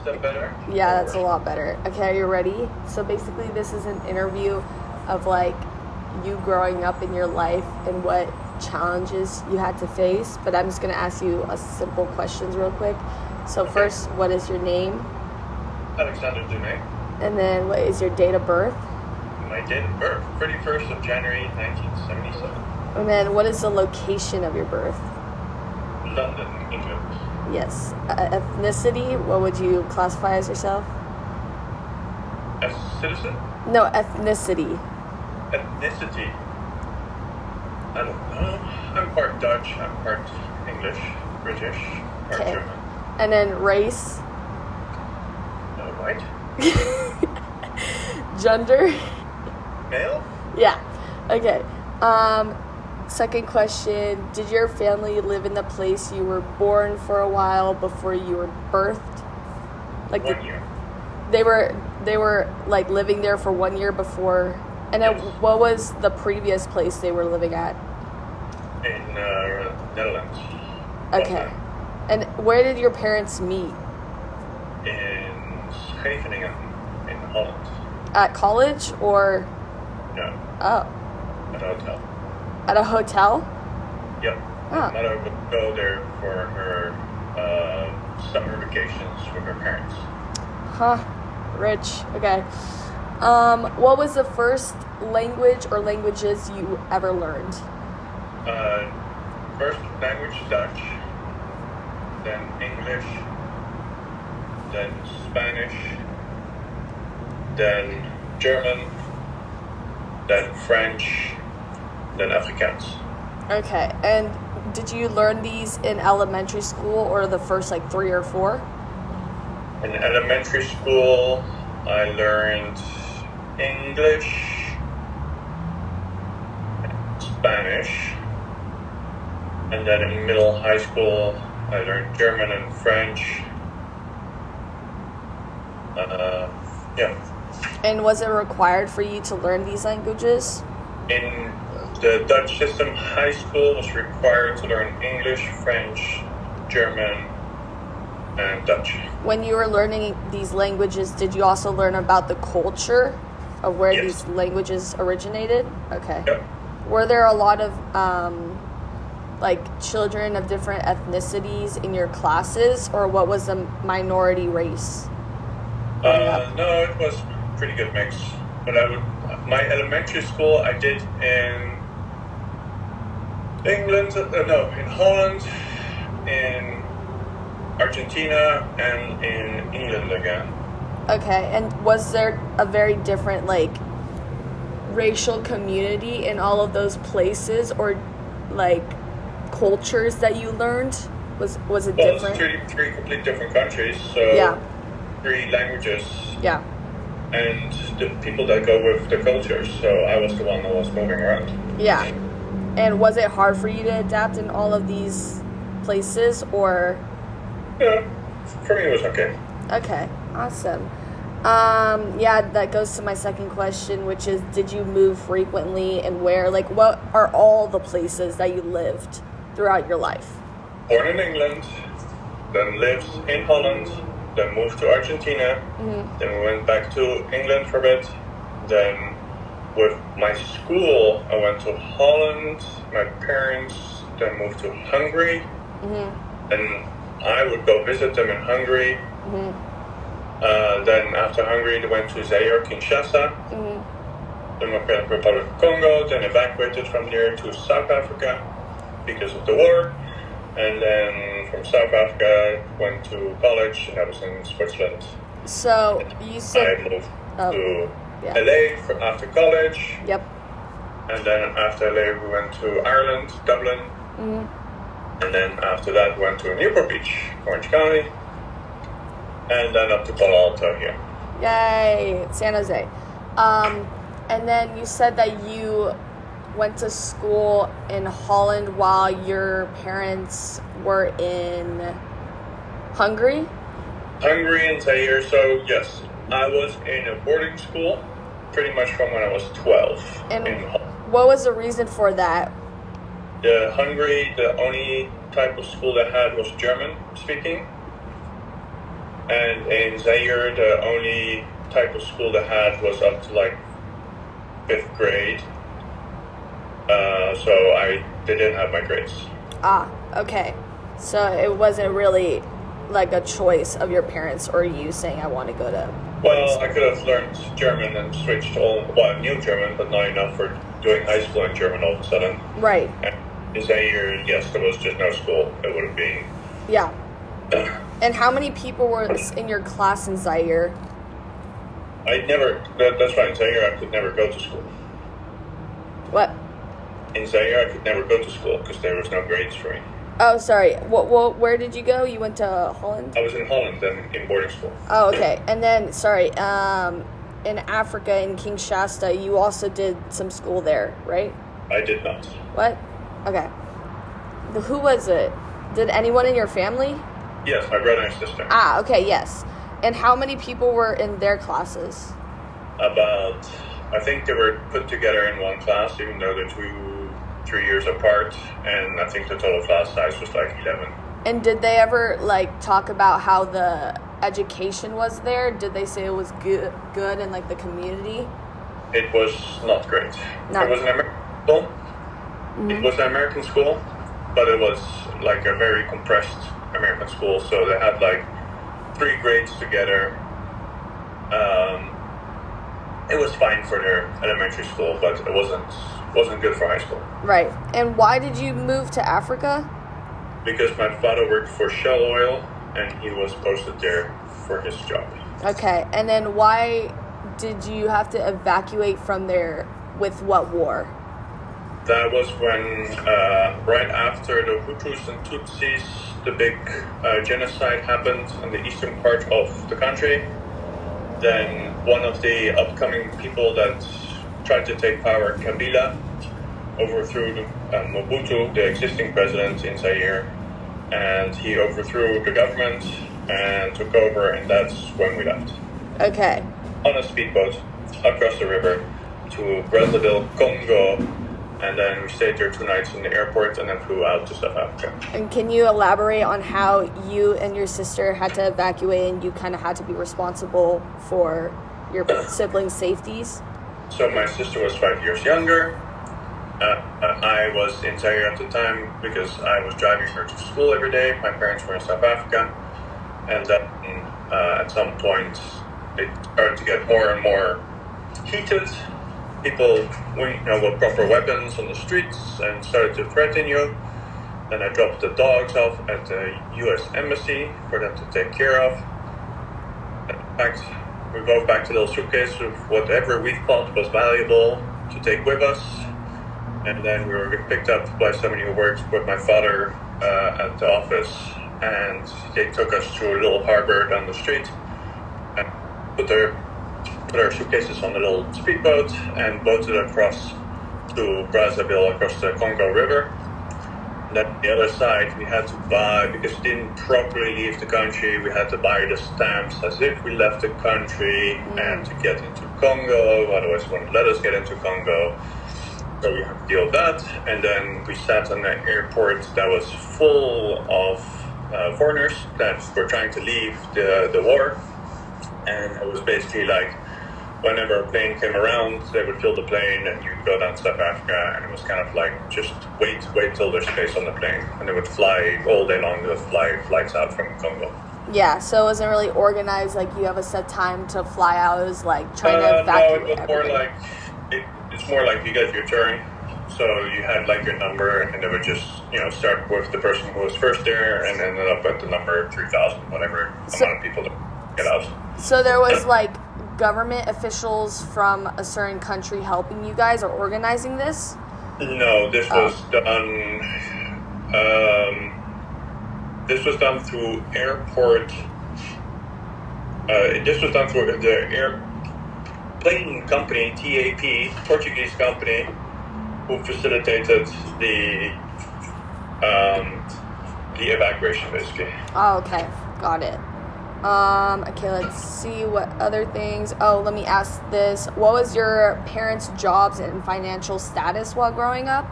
Is that better? Yeah, that's a lot better. Okay, are you ready? So basically, this is an interview of like you growing up in your life and what challenges you had to face. But I'm just gonna ask you a simple questions real quick. So first, what is your name? Alexander Dumais. And then what is your date of birth? My date of birth, 31st of January 1977. And then what is the location of your birth? London, England. Yes. Ethnicity, what would you classify as yourself? As citizen? No, ethnicity. Ethnicity? I don't know. I'm part Dutch, I'm part English, British, part Okay. German. And then race, White? gender. Male? Yeah. Okay. Second question, did your family live in the place you were born for a while before you were birthed? Like 1 year. they were like living there for 1 year before. And then Yes. what was the previous place they were living at? In Netherlands. Okay. And where did your parents meet? In Scheveningen, in Holland. At college or No, oh, at a hotel. at a hotel? Yep. Oh. My mother would go there for her summer vacations with her parents. Huh. Rich. Okay. What was the first language or languages you ever learned? First language Dutch, then English, then Spanish, then German, then French, then Afrikaans. Okay. And did you learn these in elementary school or the first like 3 or 4? In elementary school, I learned English, Spanish, and then in middle high school, I learned German and French. Yeah. And was it required for you to learn these languages? In the Dutch system, high school was required to learn English, French, German, and Dutch. When you were learning these languages, did you also learn about the culture of where Yes. these languages originated? Okay. Yep. Were there a lot of like children of different ethnicities in your classes, or what was the minority race? No, it was pretty good mix. But my elementary school I did in England, in Holland, in Argentina, and in England again. Okay, and was there a very different like racial community in all of those places, or like cultures that you learned? Was it Well, different? it's three completely different countries, so Yeah. 3 languages, Yeah. and the people that go with the cultures. So I was the one that was moving around. Yeah. And was it hard for you to adapt in all of these places, or? Yeah, for me it was okay. Okay, awesome. Yeah, that goes to my second question, which is, did you move frequently, and where? Like, what are all the places that you lived throughout your life? Born in England, then lived in Holland, then moved to Argentina, then we went back to England for a bit. Then with my school, I went to Holland. My parents then moved to Hungary, and I would go visit them in Hungary. Then after Hungary, they went to Zaire, Kinshasa. Democratic Republic of Congo, then evacuated from there to South Africa because of the war. And then from South Africa, went to college, and I was in Switzerland. So you I said, moved Oh, to yeah. LA after college, yep. and then after LA we went to Ireland, Dublin, and then after that went to Newport Beach, Orange County, and then up to Palo Alto here. Yay, San Jose. And then you said that you went to school in Holland while your parents were in Hungary? Hungary and Zaire, so yes, I was in a boarding school pretty much from when I was 12 And in Holland. what was the reason for that? Hungary, the only type of school they had was German speaking. And in Zaire, the only type of school they had was up to like 5th grade. So they didn't have my grades. Ah, okay. So it wasn't really like a choice of your parents or you saying, I want to go to... Well, I could have learned German and switched I knew German, but not enough for doing high school in German all of a sudden. Right. And in Zaire, yes, there was just no school. It would have been... Yeah. And how many people were in your class in Zaire? That's right, in Zaire I could never go to school. What? In Zaire I could never go to school because there was no grades for me. Oh, sorry. Where did you go? You went to Holland? I was in Holland and in boarding school. Oh, okay. And then, sorry, in Africa, in Kinshasa, you also did some school there, right? I did not. What? Okay. Who was it? Did anyone in your family? Yes, my brother and sister. Ah, okay, yes. And how many people were in their classes? I think they were put together in one class, even though they're 3 years apart, and I think the total class size was like 11. And did they ever talk about how the education was there? Did they say it was good in the community? It was not great. It was an American school. Mm-hmm. It was an American school, but it was like a very compressed American school. So they had 3 grades together. It was fine for their elementary school, but it wasn't good for high school. Right. And why did you move to Africa? Because my father worked for Shell Oil, and he was posted there for his job. Okay. And then why did you have to evacuate from there? With what war? That was when, right after the Hutus and Tutsis, the big genocide happened in the eastern part of the country. Then one of the upcoming people that tried to take power, Kabila, overthrew Mobutu, the existing president in Zaire, and he overthrew the government and took over, and that's when we left. Okay. On a speedboat across the river to Brazzaville, Congo, and then we stayed there 2 nights in the airport and then flew out to South Africa. And can you elaborate on how you and your sister had to evacuate and you kind of had to be responsible for your siblings' safeties? So my sister was 5 years younger. I was in Zaire at the time because I was driving her to school every day. My parents were in South Africa. And then at some point, it started to get more and more heated. People with proper weapons on the streets and started to threaten you. Then I dropped the dogs off at the U.S. Embassy for them to take care of. In fact, we go back to the little suitcase with whatever we thought was valuable to take with us. And then we were picked up by somebody who worked with my father at the office. And they took us to a little harbor down the street and put our suitcases on a little speedboat and boated across to Brazzaville across the Congo River. And then the other side we had to buy, because we didn't properly leave the country, we had to buy the stamps as if we left the country and to get into Congo, otherwise they wouldn't let us get into Congo. So we had to deal with that, and then we sat on an airport that was full of foreigners that were trying to leave the war. And it was basically whenever a plane came around, they would fill the plane and you'd go down to South Africa, and it was kind of just wait till there's space on the plane. And they would fly all day long, they would fly flights out from Congo. Yeah, so it wasn't really organized, you have a set time to fly out. It was trying to evacuate. No, it was more it's more like you get your turn. So you had your number, and they would just, start with the person who was first there and ended up at the number 3,000, whatever amount of people to get out. So there was government officials from a certain country helping you guys or organizing this? No, this was done. This was done through airport. This was done through the airplane company, TAP, Portuguese company, who facilitated the evacuation, basically. Oh, okay, got it. Okay, let's see what other things. Oh, let me ask this. What was your parents' jobs and financial status while growing up?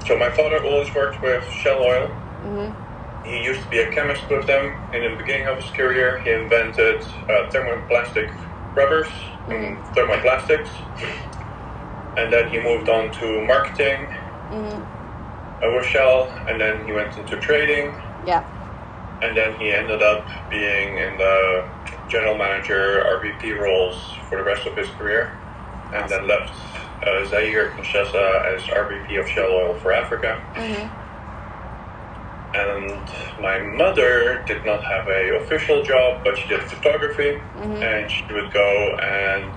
So my father always worked with Shell Oil. Mm-hmm. he used to be a chemist with them. In the beginning of his career, he invented thermoplastic rubbers and thermoplastics. And then he moved on to marketing with Shell, and then he went into trading. Yeah. And then he ended up being in the general manager, RVP roles for the rest of his career. And then left Zaire Kinshasa as RVP of Shell Oil for Africa. And my mother did not have an official job, but she did photography. And she would go and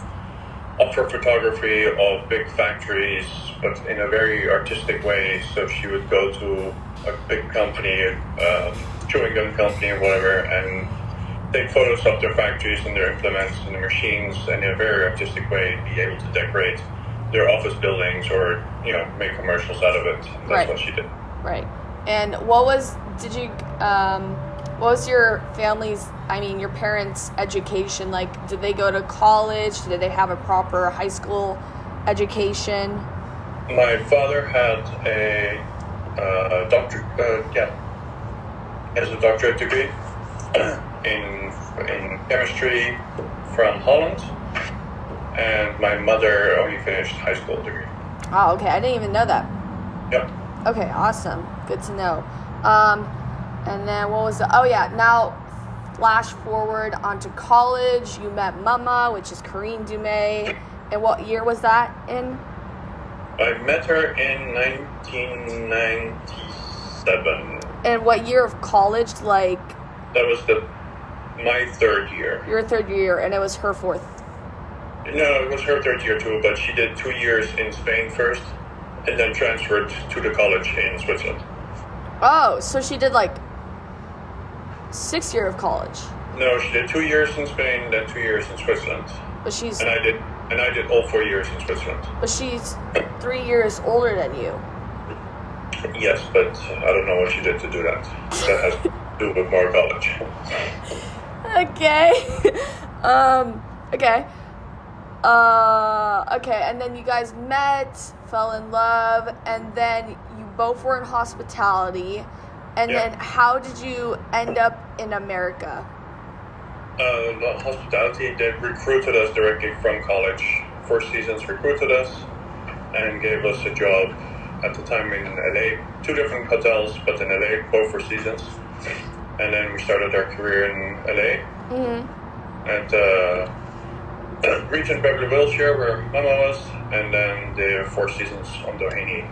offer photography of big factories, but in a very artistic way. So she would go to a big company, chewing gum company or whatever, and take photos of their factories and their implements and the machines, and in a very artistic way be able to decorate their office buildings or, you know, make commercials out of it. And that's what she did. Right. And what was your family's, your parents' education like? Did they go to college? Did they have a proper high school education? My father had a has a doctorate degree in chemistry from Holland, and my mother only finished high school degree. Oh, okay. I didn't even know that. Yep. Okay, awesome. Good to know. And then what was now flash forward onto college. You met Mama, which is Corinne Dumais. And what year was that in? I met her in 1997. And what year of college, like? That was my third year. Your third year, and it was her fourth? No, it was her third year too, but she did 2 years in Spain first, and then transferred to the college in Switzerland. Oh, so she did like 6 years of college? No, she did 2 years in Spain, then 2 years in Switzerland. But she's... And I did all 4 years in Switzerland. But she's 3 years older than you. Yes, but I don't know what she did to do that. That has to do with more college. Okay. Okay. Okay, and then you guys met, fell in love, and then you both were in hospitality. And then how did you end up in America? Hospitality, they recruited us directly from college. Four Seasons recruited us and gave us a job at the time in LA, 2 different hotels, but in LA, both Four Seasons. And then we started our career in LA at Regent Beverly Wilshire, where Mama was, and then the Four Seasons on Doheny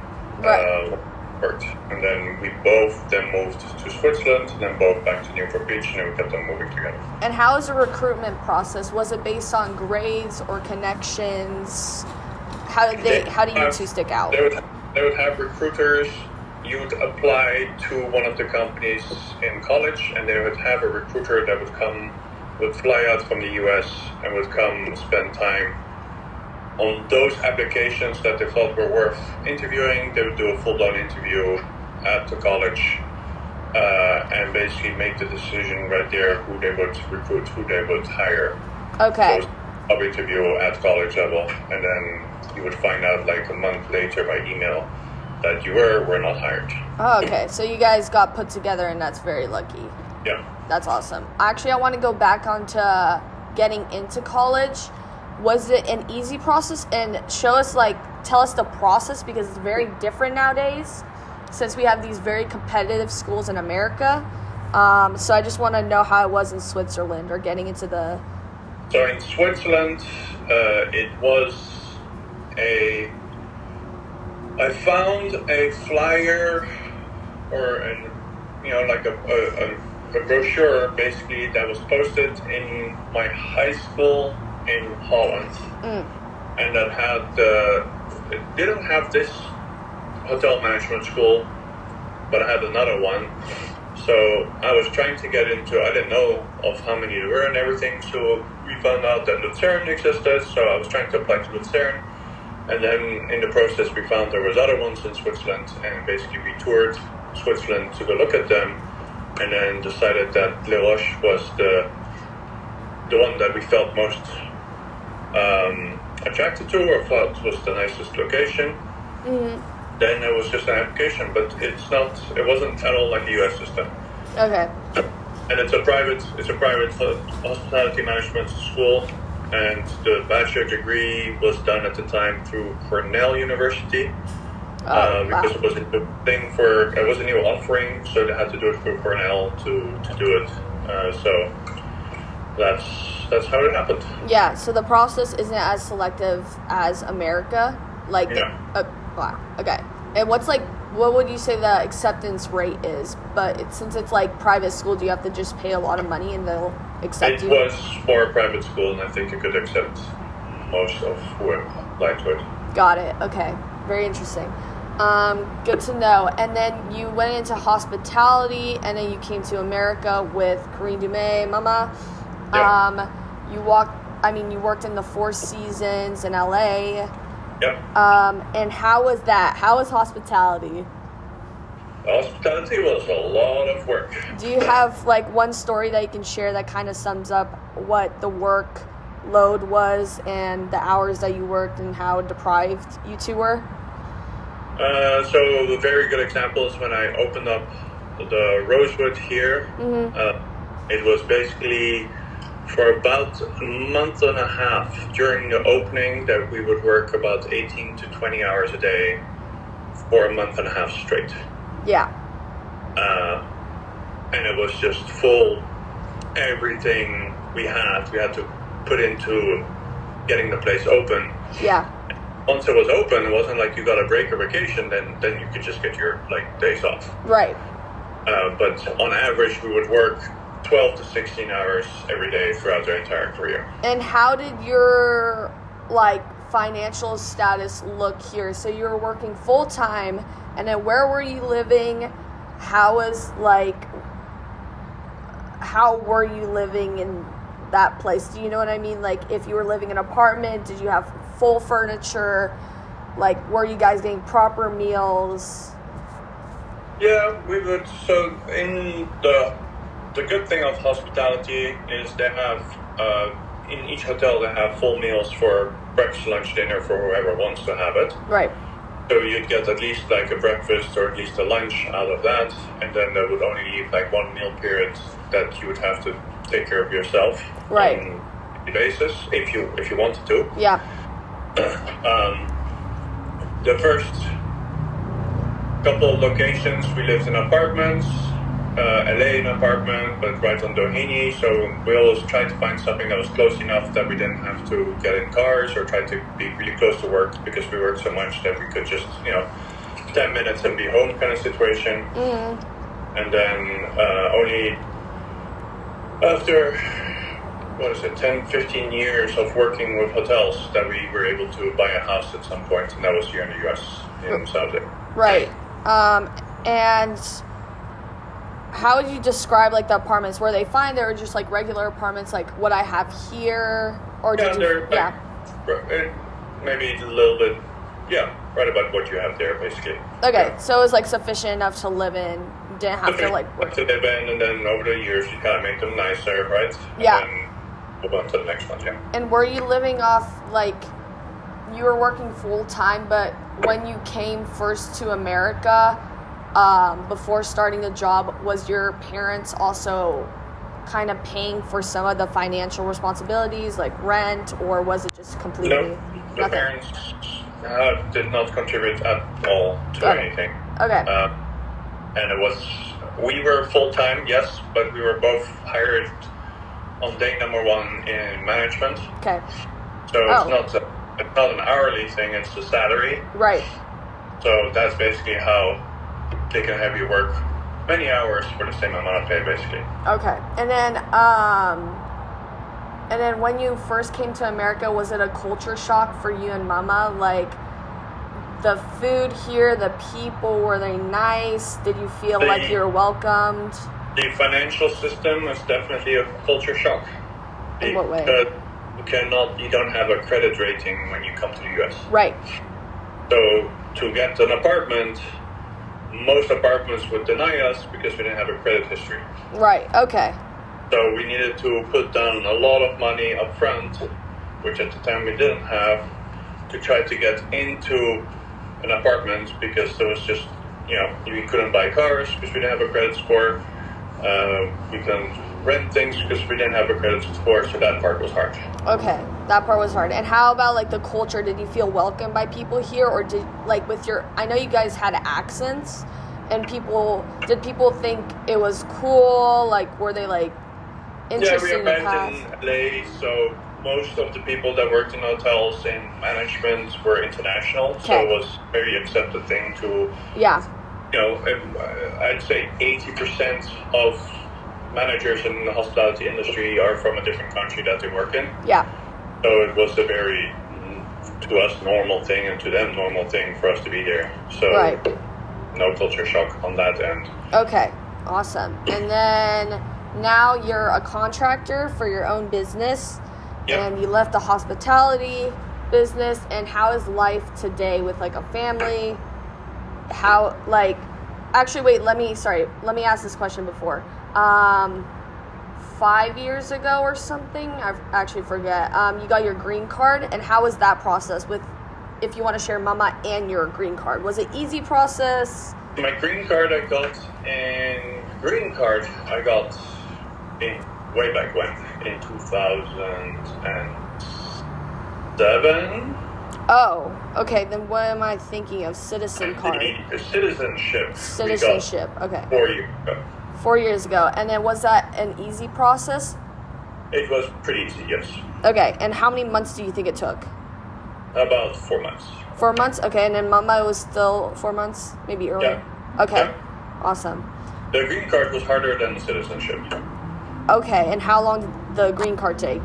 worked. And then we both then moved to Switzerland, and then both back to Newport Beach, and then we kept on moving together. And how was the recruitment process? Was it based on grades or connections? How do you two stick out? They would have recruiters. You would apply to one of the companies in college, and they would have a recruiter that would fly out from the US and would come spend time on those applications that they thought were worth interviewing. They would do a full-blown interview at the college and basically make the decision right there who they would recruit, who they would hire. Okay. So job interview at college level, and then you would find out like a month later by email that you were not hired. Oh, okay. So you guys got put together, and that's very lucky. Yeah. That's awesome. Actually, I want to go back onto getting into college. Was it an easy process? And tell us the process, because it's very different nowadays since we have these very competitive schools in America. So I just want to know how it was in Switzerland, or getting into the... So in Switzerland, it was I found a flyer or a brochure basically that was posted in my high school in Holland, and that had it didn't have this hotel management school, but I had another one. So I was trying to get into, I didn't know of how many there were and everything, so we found out that Lucerne existed, so I was trying to apply to Lucerne. And then in the process, we found there was other ones in Switzerland, and basically we toured Switzerland to go look at them, and then decided that Les Roches was the one that we felt most attracted to, or thought was the nicest location. Then it was just an application, but it wasn't at all like the US system. Okay. And it's a private hospitality management school, and the bachelor degree was done at the time through Cornell University. Because it was a new thing it was a new offering, so they had to do it through Cornell to do it. So that's how it happened. Yeah. So the process isn't as selective as America. Like, wow. Okay. And what would you say the acceptance rate is? But since it's like private school, do you have to just pay a lot of money and they'll accept you? It was for a private school, and I think it could accept most of who applied to it. Got it. Okay. Very interesting. Good to know. And then you went into hospitality, and then you came to America with Karine Dumais, Mama. Yep. You worked in the Four Seasons in LA. Yep. And how was that? How was hospitality? Hospitality was a lot of work. Do you have like one story that you can share that kind of sums up what the work load was and the hours that you worked and how deprived you two were? So a very good example is when I opened up the Rosewood here. Mm-hmm. It was basically for about a month and a half during the opening that we would work about 18 to 20 hours a day for a month and a half straight. Yeah. And it was just full. Everything we had to put into getting the place open. Yeah. Once it was open, it wasn't like you got a break or vacation, then you could just get your days off. Right. But on average, we would work 12 to 16 hours every day throughout their entire career. And how did your financial status look here? So you were working full time, and then where were you living? How were you living in that place? Do you know what I mean? Like, if you were living in an apartment, did you have full furniture? Like, were you guys getting proper meals? Yeah, we would. So in the good thing of hospitality is they have in each hotel they have full meals for breakfast, lunch, dinner for whoever wants to have it. Right. So you'd get at least like a breakfast or at least a lunch out of that, and then there would only leave like one meal period that you would have to take care of yourself. Right. On a basis if you wanted to. Yeah. The first couple of locations we lived in apartments. LA in an apartment, but right on Doheny, so we always tried to find something that was close enough that we didn't have to get in cars or try to be really close to work because we worked so much that we could just 10 minutes and be home kind of situation. Mm-hmm. And then only after 10, 15 years of working with hotels that we were able to buy a house at some point, and that was here in the US in Saudi. Right. And how would you describe the apartments? Were they fine? They were just regular apartments, like what I have here, or did you? Maybe a little bit. Yeah, right about what you have there, basically. Okay, so it was sufficient enough to live in. You didn't have to work. To live in, and then over the years you kind of make them nicer, right? Yeah. And then move on to the next one. Yeah. And were you living off you were working full time, but when you came first to America? Before starting the job, was your parents also kind of paying for some of the financial responsibilities, like rent, or was it just completely nothing? The parents did not contribute at all to anything. Okay. And we were full-time, yes, but we were both hired on day number one in management. Okay. So it's not an hourly thing, it's a salary. Right. So that's basically how they can have you work many hours for the same amount of pay, basically. Okay. And then when you first came to America, was it a culture shock for you and Mama? The food here, the people, were they nice? Did you feel like you were welcomed? The financial system is definitely a culture shock. In what way? You don't have a credit rating when you come to the US. Right. So to get an apartment, most apartments would deny us because we didn't have a credit history. Right, okay. So we needed to put down a lot of money up front, which at the time we didn't have, to try to get into an apartment because there was just, we couldn't buy cars because we didn't have a credit score. We couldn't rent things because we didn't have a credit score, so that part was hard. Okay, that part was hard. And how about like the culture? Did you feel welcomed by people here, or did like with your? I know you guys had accents, and did people think it was cool? Like, were they like interested in the past? Yeah, we are based in LA, so most of the people that worked in hotels in management were international, so it was a very accepted thing to. Yeah. You know, I'd say 80% of managers in the hospitality industry are from a different country that they work in. Yeah. So it was a very, to us, normal thing, and to them, normal thing for us to be here. So no culture shock on that end. Okay, awesome. And then now you're a contractor for your own business, and you left the hospitality business. And how is life today with like a family? How, like, actually, wait, let me ask this question before. 5 years ago or something, I actually forget, you got your green card, and how was that process with, if you want to share Mama and your green card? Was it easy process? My green card I got way back when, in 2007. Oh, okay, then what am I thinking of? Citizen card. Citizenship. Citizenship, okay. 4 years ago. 4 years ago. And then was that an easy process? It was pretty easy, yes. Okay, and how many months do you think it took? About 4 months. 4 months? Okay, and then Mama was still 4 months? Maybe earlier? Yeah. Okay, yeah. Awesome. The green card was harder than the citizenship. Okay, and how long did the green card take?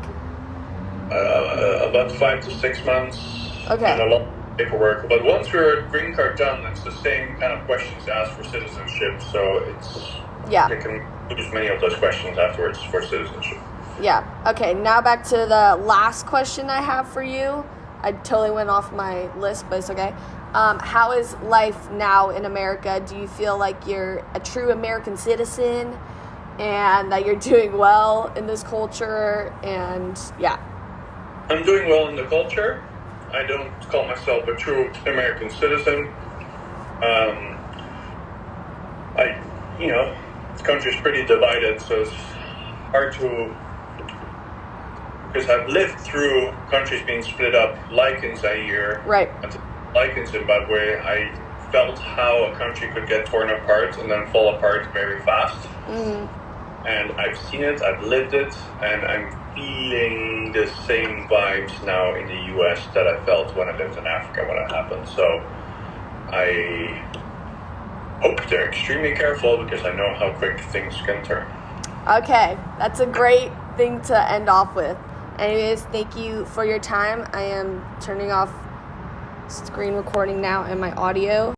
About 5 to 6 months. Okay. And a lot of paperwork. But once you're green card done, it's the same kind of questions asked for citizenship. So you can use many of those questions afterwards for citizenship. Yeah. Okay, now back to the last question I have for you. I totally went off my list, but it's okay. How is life now in America? Do you feel like you're a true American citizen and that you're doing well in this culture? And I'm doing well in the culture. I don't call myself a true American citizen. The country's pretty divided, so it's hard to, because I've lived through countries being split up, like in Zaire, and like in Zimbabwe. I felt how a country could get torn apart and then fall apart very fast. Mm-hmm. And I've seen it, I've lived it, and I'm feeling the same vibes now in the US that I felt when I lived in Africa when it happened. So I hope they're extremely careful because I know how quick things can turn. Okay, that's a great thing to end off with. Anyways, thank you for your time. I am turning off screen recording now and my audio.